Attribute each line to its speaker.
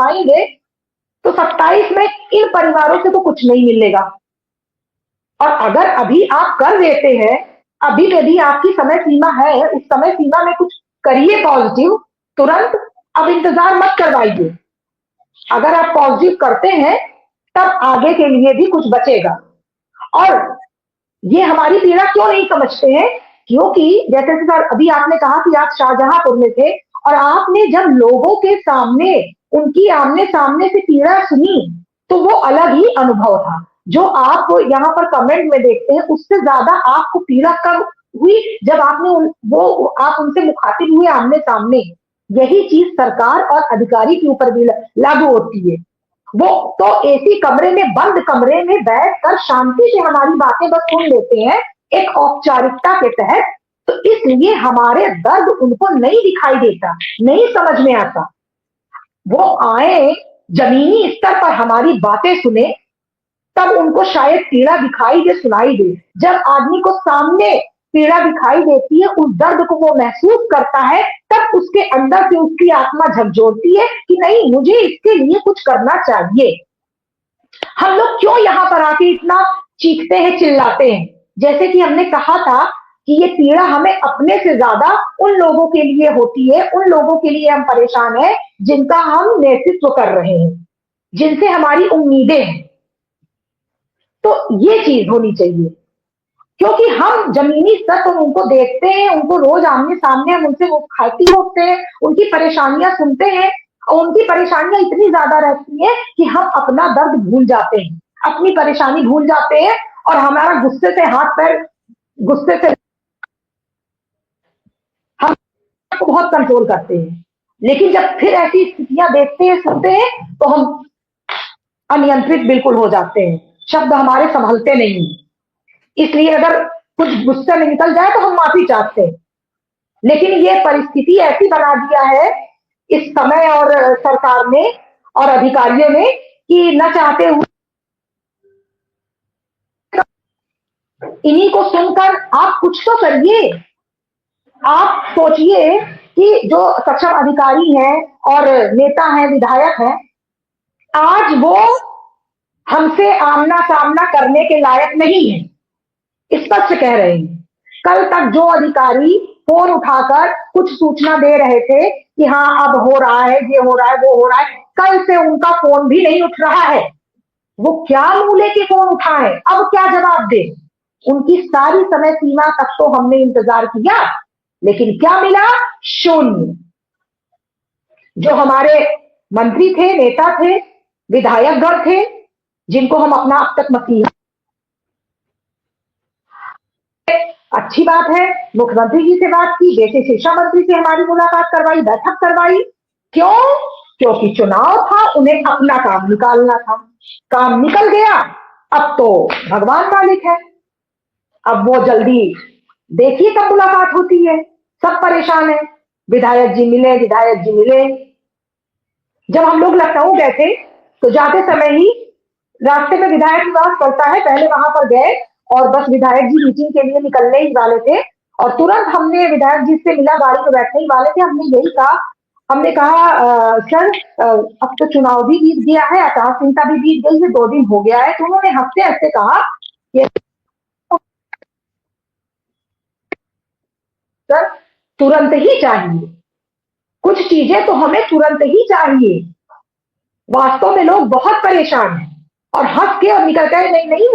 Speaker 1: बढ़ाएंगे तो 27 में इन परिवारों से तो कुछ नहीं मिलेगा। और अगर अभी आप कर देते हैं, अभी यदि आपकी समय सीमा है, उस समय सीमा में कुछ करिए पॉजिटिव तुरंत। अब इंतजार मत करवाइए। अगर आप पॉजिटिव करते हैं तब आगे के लिए भी कुछ बचेगा। और ये हमारी पीड़ा क्यों नहीं समझते हैं, क्योंकि जैसे सर अभी आपने कहा कि आप शाहजहांपुर में थे और आपने जब लोगों के सामने उनकी आमने सामने से पीड़ा सुनी तो वो अलग ही अनुभव था। जो आप यहाँ पर कमेंट में देखते हैं उससे ज्यादा आपको पीड़ा कब हुई जब आपने आप उनसे मुखातिब हुए आमने सामने। यही चीज सरकार और अधिकारी के ऊपर भी लागू होती है। वो तो एसी कमरे में, बंद कमरे में बैठकर शांति से हमारी बातें बस सुन लेते हैं एक औपचारिकता के तहत। तो इसलिए हमारे दर्द उनको नहीं दिखाई देता, नहीं समझ में आता। वो आए जमीनी स्तर पर हमारी बातें सुने तब उनको शायद पीड़ा दिखाई दे, सुनाई दे। जब आदमी को सामने पीड़ा दिखाई देती है, उस दर्द को वो महसूस करता है, तब उसके अंदर से उसकी आत्मा झकझोरती है कि नहीं, मुझे इसके लिए कुछ करना चाहिए। हम लोग क्यों यहाँ पर आके इतना चीखते हैं, चिल्लाते हैं? जैसे कि हमने कहा था कि ये पीड़ा हमें अपने से ज्यादा उन लोगों के लिए होती है, उन लोगों के लिए हम परेशान हैं जिनका हम नेतृत्व कर रहे हैं, जिनसे हमारी उम्मीदें हैं। तो ये चीज होनी चाहिए, क्योंकि हम जमीनी स्तर पर उनको देखते हैं, उनको रोज आमने सामने हम उनसे मुखातिब होते हैं, उनकी परेशानियां सुनते हैं और उनकी परेशानियां इतनी ज्यादा रहती है कि हम अपना दर्द भूल जाते हैं, अपनी परेशानी भूल जाते हैं और हमारा गुस्से से हाथ पैर, गुस्से से हम बहुत कंट्रोल करते हैं। लेकिन जब फिर ऐसी स्थितियां देखते हैं, सुनते हैं, तो हम अनियंत्रित बिल्कुल हो जाते हैं, शब्द हमारे संभलते नहीं। इसलिए अगर कुछ गुस्से में निकल जाए तो हम माफी चाहते हैं। लेकिन ये परिस्थिति ऐसी बना दिया है इस समय और सरकार ने और अधिकारियों ने कि न चाहते हुए इन्हीं को सुनकर आप कुछ तो करिए। आप सोचिए कि जो सक्षम अधिकारी हैं और नेता हैं, विधायक हैं, आज वो हमसे आमना सामना करने के लायक नहीं है, स्पष्ट कह रहे हैं। कल तक जो अधिकारी फोन उठाकर कुछ सूचना दे रहे थे कि हाँ अब हो रहा है, ये हो रहा है, वो हो रहा है, कल से उनका फोन भी नहीं उठ रहा है। वो क्या मुंह लेके फोन उठाए, अब क्या जवाब दे? उनकी सारी समय सीमा तक तो हमने इंतजार किया, लेकिन क्या मिला? शून्य। जो हमारे मंत्री थे, नेता थे, विधायकगण थे, जिनको हम अपना अब तक मसीहा, अच्छी बात है, मुख्यमंत्री जी से बात की, बेसिक शिक्षा मंत्री से हमारी मुलाकात करवाई, बैठक करवाई। क्यों? क्योंकि चुनाव था, उन्हें अपना काम निकालना था। काम निकल गया, अब तो भगवान मालिक है। अब वो जल्दी देखिए कब मुलाकात होती है। सब परेशान है, विधायक जी मिले, विधायक जी मिले। जब हम लोग लखनऊ गए थे तो जाते समय ही रास्ते में विधायक निवास पड़ता है, पहले वहां पर गए और बस विधायक जी मीटिंग के लिए निकलने ही वाले थे और तुरंत हमने विधायक जी से मिला, गाड़ी में बैठने ही वाले थे। हमने यही कहा, हमने कहा सर अब तो चुनाव भी बीत गया है, आचार संहिता भी बीत गई है, 2 दिन हो गया है। तो उन्होंने हंसते हंसते कहा कि सर तुरंत ही चाहिए, कुछ चीजें तो हमें तुरंत ही चाहिए। वास्तव में लोग बहुत परेशान हैं और हंस के और निकल गए, नहीं नहीं